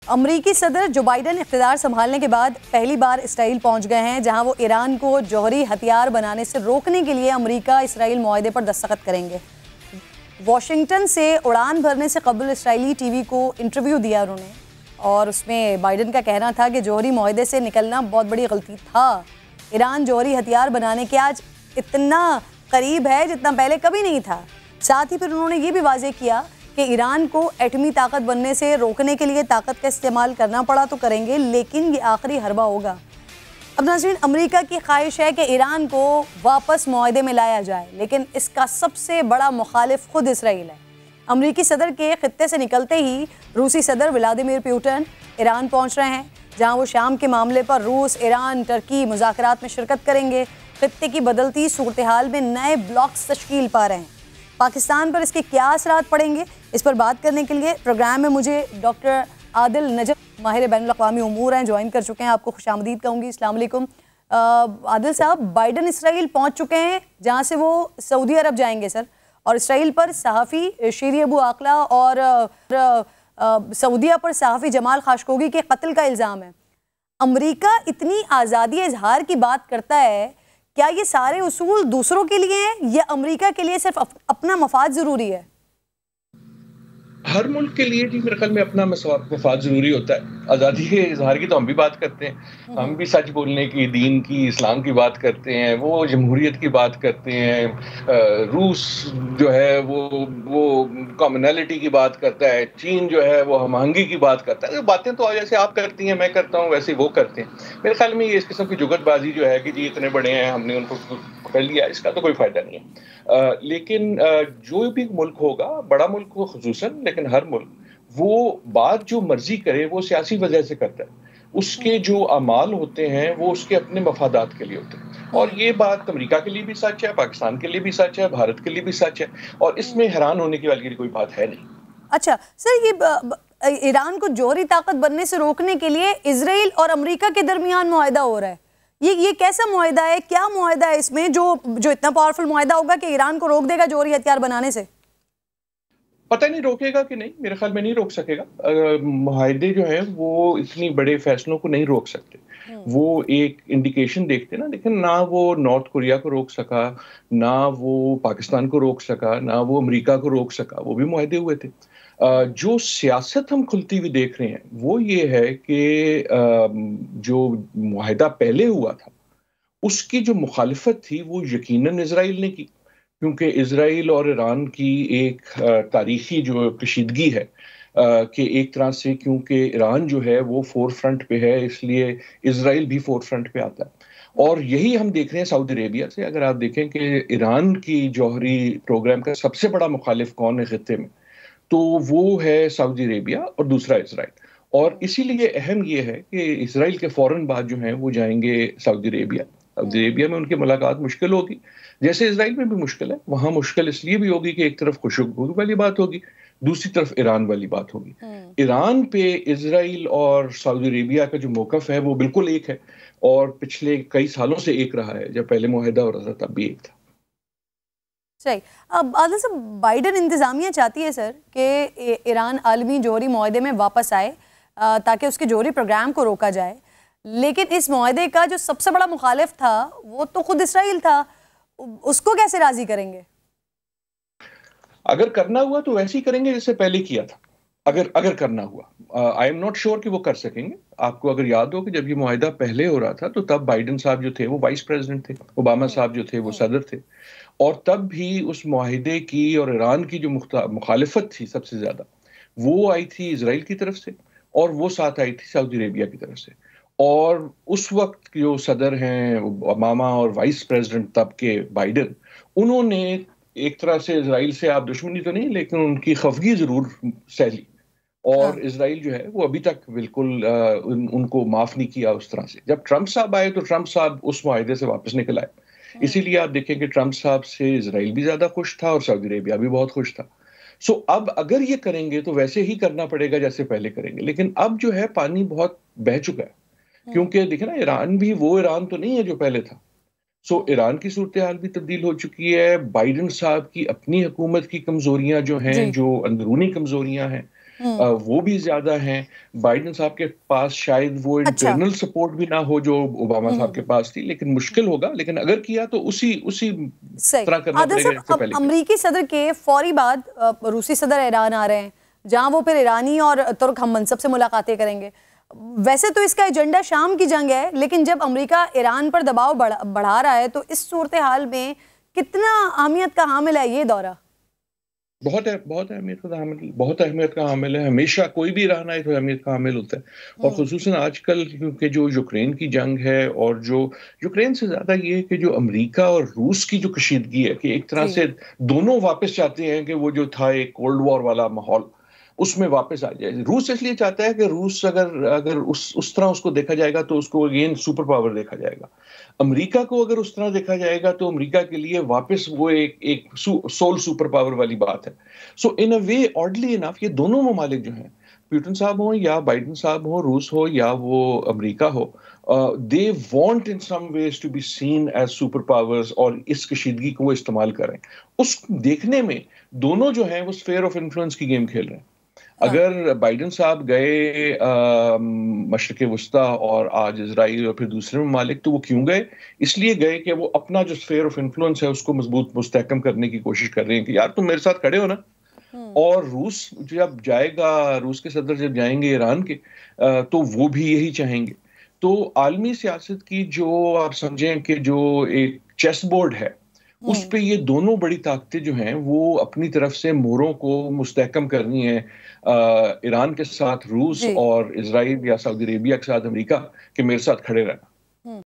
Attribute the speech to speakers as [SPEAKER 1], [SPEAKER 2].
[SPEAKER 1] امریکی صدر Joe Biden اقتدار سنبھالنے کے بعد پہلی بار اسرائیل پہنچ گئے ہیں، جہاں وہ ایران کو جوہری ہتھیار بنانے سے روکنے کے لیے امریکہ اسرائیل معاہدے پر دستخط کریں گے۔ واشنگٹن سے اڑان بھرنے سے قبل اسرائیلی ٹی وی کو انٹرویو دیا انہوں نے، اور اس میں بائیڈن کا کہنا تھا کہ جوہری معاہدے سے نکلنا بہت بڑی غلطی تھا۔ ایران جوہری ہتھیار بنانے کے آج اتنا قریب ہے جتنا پہلے کبھی نہیں تھا۔ ساتھ ہی پھر انہوں نے یہ بھی واضح کیا کہ ایران کو ایٹمی طاقت بننے سے روکنے کے لیے طاقت کا استعمال کرنا پڑا تو کریں گے، لیکن یہ آخری حربہ ہوگا۔ اب ناظرین، امریکہ کی خواہش ہے کہ ایران کو واپس معاہدے میں لایا جائے، لیکن اس کا سب سے بڑا مخالف خود اسرائیل ہے۔ امریکی صدر کے خطے سے نکلتے ہی روسی صدر ولادیمیر پوٹن ایران پہنچ رہے ہیں، جہاں وہ شام کے معاملے پر روس، ایران، ترکی مذاکرات میں شرکت کریں گے۔ خطے کی بدلتی صورتحال میں نئے بلاکس تشکیل پا رہے ہیں۔ پاکستان پر اس کے کیا اثرات پڑیں گے، اس پر بات کرنے کے لیے پروگرام میں مجھے ڈاکٹر عادل نجف، ماہر بین الاقوامی امور ہیں، جوائن کر چکے ہیں۔ آپ کو خوش آمدید کہوں گی۔ السلام علیکم عادل صاحب۔ بائیڈن اسرائیل پہنچ چکے ہیں، جہاں سے وہ سعودی عرب جائیں گے سر، اور اسرائیل پر صحافی شیری ابو عاقلہ اور سعودیہ پر صحافی جمال خاشقگی کے قتل کا الزام ہے۔ امریکہ اتنی آزادی اظہار کی بات کرتا ہے، کیا یہ سارے اصول دوسروں کے لیے ہیں یا امریکہ کے لیے صرف اپنا مفاد ضروری ہے؟
[SPEAKER 2] ہر ملک کے لیے میرے خیال میں اپنا مفاد ضروری ہوتا ہے۔ آزادی کے اظہار کی تو ہم بھی بات کرتے ہیں، ہم بھی سچ بولنے کی، دین کی، اسلام کی بات کرتے ہیں، وہ جمہوریت کی بات کرتے ہیں، روس جو ہے وہ کامنلٹی کی بات کرتا ہے، چین جو ہے وہ ہم آہنگی کی بات کرتا ہے۔ باتیں تو جیسے آپ کرتی ہیں، میں کرتا ہوں، ویسے وہ کرتے ہیں۔ میرے خیال میں یہ اس قسم کی جگت بازی جو ہے کہ جی اتنے بڑے ہیں، ہم نے ان کو پکڑ لیا، اس کا تو کوئی فائدہ نہیں ہے۔ لیکن جو بھی ملک ہوگا، بڑا ملک ہو خصوصاً، لیکن ہر ملک وہ بات جو مرضی کرے وہ سیاسی وجہ سے کرتا ہے۔ اس کے جو اعمال ہوتے ہیں وہ اس کے اپنے مفادات کے لیے ہوتے ہیں، اور یہ بات امریکہ کے لیے بھی سچ ہے، پاکستان کے لیے بھی سچ ہے، بھارت کے لیے بھی سچ ہے، اور اس میں حیران ہونے کی والی کوئی بات ہے نہیں۔
[SPEAKER 1] اچھا سر، یہ ایران کو جوہری طاقت بننے سے روکنے کے لیے اسرائیل اور امریکہ کے درمیان معاہدہ ہو رہا ہے، یہ کیسا معاہدہ ہے؟ کیا معاہدہ ہے اس میں جو اتنا پاورفل معاہدہ ہوگا کہ ایران کو روک دے گا جوہری ہتھیار بنانے سے؟
[SPEAKER 2] پتہ نہیں روکے گا کہ نہیں، میرے خیال میں نہیں روک سکے گا۔ معاہدے جو ہیں وہ اتنی بڑے فیصلوں کو نہیں روک سکتے۔ وہ ایک انڈیکیشن دیکھتے نا، لیکن نہ وہ نارتھ کوریا کو روک سکا، نہ وہ پاکستان کو روک سکا، نہ وہ امریکہ کو روک سکا، وہ بھی معاہدے ہوئے تھے۔ جو سیاست ہم کھلتی ہوئی دیکھ رہے ہیں وہ یہ ہے کہ جو معاہدہ پہلے ہوا تھا اس کی جو مخالفت تھی وہ یقیناً اسرائیل نے کی، کیونکہ اسرائیل اور ایران کی ایک تاریخی جو کشیدگی ہے کہ ایک طرح سے کیونکہ ایران جو ہے وہ فور فرنٹ پہ ہے، اس لیے اسرائیل بھی فور فرنٹ پہ آتا ہے۔ اور یہی ہم دیکھ رہے ہیں سعودی عربیہ سے۔ اگر آپ دیکھیں کہ ایران کی جوہری پروگرام کا سب سے بڑا مخالف کون ہے خطے میں، تو وہ ہے سعودی عربیہ اور دوسرا اسرائیل۔ اور اسی لیے اہم یہ ہے کہ اسرائیل کے فوراً بعد جو ہیں وہ جائیں گے سعودی عربیہ۔ سعودی عربیہ میں ان کی ملاقات مشکل ہوگی، جیسے اسرائیل میں بھی مشکل ہے۔ وہاں مشکل اس لیے بھی ہوگی کہ ایک طرف خوشگوئی والی بات ہوگی، دوسری طرف ایران والی بات ہوگی۔ ایران پہ اسرائیل اور سعودی عربیہ کا جو موقف ہے وہ بالکل ایک ہے، اور پچھلے کئی سالوں سے ایک رہا ہے۔ جب پہلے معاہدہ ہو رہا تھا تب بھی ایک تھا۔
[SPEAKER 1] صحیح۔ اب عادل صاحب، بائیڈن انتظامیہ چاہتی ہے سر کہ ایران عالمی جوہری معاہدے میں واپس آئے تاکہ اس کے جوہری پروگرام کو روکا جائے، لیکن اس معاہدے کا جو سب سے بڑا مخالف تھا وہ تو خود اسرائیل تھا، اس کو کیسے راضی کریں گے؟
[SPEAKER 2] اگر کرنا ہوا تو ویسے ہی کریں گے جیسے پہلے کیا تھا۔ اگر کرنا ہوا، آئی ایم ناٹ شیور کہ وہ کر سکیں گے۔ آپ کو اگر یاد ہو کہ جب یہ معاہدہ پہلے ہو رہا تھا تو تب بائیڈن صاحب جو تھے وہ وائس پریزیڈنٹ تھے، اوباما صاحب جو تھے وہ صدر تھے، اور تب بھی اس معاہدے کی اور ایران کی جو مخالفت تھی سب سے زیادہ وہ آئی تھی اسرائیل کی طرف سے، اور وہ ساتھ آئی تھی سعودی عربیہ کی طرف سے۔ اور اس وقت جو صدر ہیں اوباما اور وائس پریزیڈنٹ تب کے بائیڈن، انہوں نے ایک طرح سے اسرائیل سے آپ دشمنی تو نہیں لیکن ان کی خفگی ضرور سہ لی، اور اسرائیل جو ہے وہ ابھی تک بالکل ان کو معاف نہیں کیا اس طرح سے۔ جب ٹرمپ صاحب آئے تو ٹرمپ صاحب اس معاہدے سے واپس نکل آئے، اسی لیے آپ دیکھیں کہ ٹرمپ صاحب سے اسرائیل بھی زیادہ خوش تھا اور سعودی عربیہ بھی بہت خوش تھا۔ اب اگر یہ کریں گے تو ویسے ہی کرنا پڑے گا جیسے پہلے کریں گے، لیکن اب جو ہے پانی بہت بہہ چکا ہے، کیونکہ دیکھیں نا ایران بھی وہ ایران تو نہیں ہے جو پہلے تھا۔ ایران کی صورتحال بھی تبدیل ہو چکی ہے، بائیڈن صاحب کی اپنی حکومت کی کمزوریاں جو ہیں، جو اندرونی کمزوریاں ہیں وہ بھی زیادہ ہیں. بائیڈن صاحب کے پاس شاید وہ انٹرنل سپورٹ بھی نہ ہو جو اوباما صاحب کے پاس تھی, لیکن مشکل ہوگا, لیکن اگر کیا تو اسی طرح کرنا پڑے گا جس سے پہلے.
[SPEAKER 1] امریکی صدر کے فوری بعد روسی صدر ایران آ رہے ہیں, جہاں وہ پھر ایرانی اور ترک ہم منصب سے ملاقاتیں کریں گے. ویسے تو اس کا ایجنڈا شام کی جنگ ہے, لیکن جب امریکہ ایران پر دباؤ بڑھا رہا ہے تو اس صورتحال میں کتنا اہمیت کا حامل ہے یہ دورہ؟
[SPEAKER 2] بہت اہمیت کا حامل ہے. ہمیشہ کوئی بھی رہنا ہے تو اہمیت کا حامل ہوتا ہے, اور خصوصاً آج کل کیونکہ جو یوکرین کی جنگ ہے, اور جو یوکرین سے زیادہ یہ ہے کہ جو امریکہ اور روس کی جو کشیدگی ہے کہ ایک طرح سے دونوں واپس چاہتے ہیں کہ وہ جو تھا ایک کولڈ وار والا ماحول اس میں واپس آ جائے. روس اس لیے چاہتا ہے کہ روس اگر اس طرح اس کو دیکھا جائے گا تو اس کو اگین سپر پاور دیکھا جائے گا. امریکہ کو اگر اس طرح دیکھا جائے گا تو امریکہ کے لیے واپس وہ ایک سول سپر پاور والی بات ہے. سو ان اے وے آرڈلی انف یہ دونوں ممالک جو ہیں, پیوٹن صاحب ہوں یا بائیڈن صاحب ہوں, روس ہو یا وہ امریکہ ہو, they want in some ways to be seen as super powers, اور اس کشیدگی کو وہ استعمال کریں. اس دیکھنے میں دونوں جو ہیں وہ اسفیئر آف انفلوئنس کی گیم کھیل رہے ہیں. اگر بائیڈن صاحب گئے مشرق وسطیٰ اور آج اسرائیل اور پھر دوسرے ممالک, تو وہ کیوں گئے؟ اس لیے گئے کہ وہ اپنا جو اسفیئر آف انفلوئنس ہے اس کو مضبوط مستحکم کرنے کی کوشش کر رہے ہیں کہ یار تم میرے ساتھ کھڑے ہو نا. اور روس جب جائے گا, روس کے صدر جب جائیں گے ایران کے, تو وہ بھی یہی چاہیں گے. تو عالمی سیاست کی جو آپ سمجھیں کہ جو ایک چیس بورڈ ہے, اس پہ یہ دونوں بڑی طاقتیں جو ہیں وہ اپنی طرف سے موروں کو مستحکم کرنی ہے, ایران کے ساتھ روس اور اسرائیل یا سعودی عربیہ کے ساتھ امریکہ, کہ میرے ساتھ کھڑے رہنا.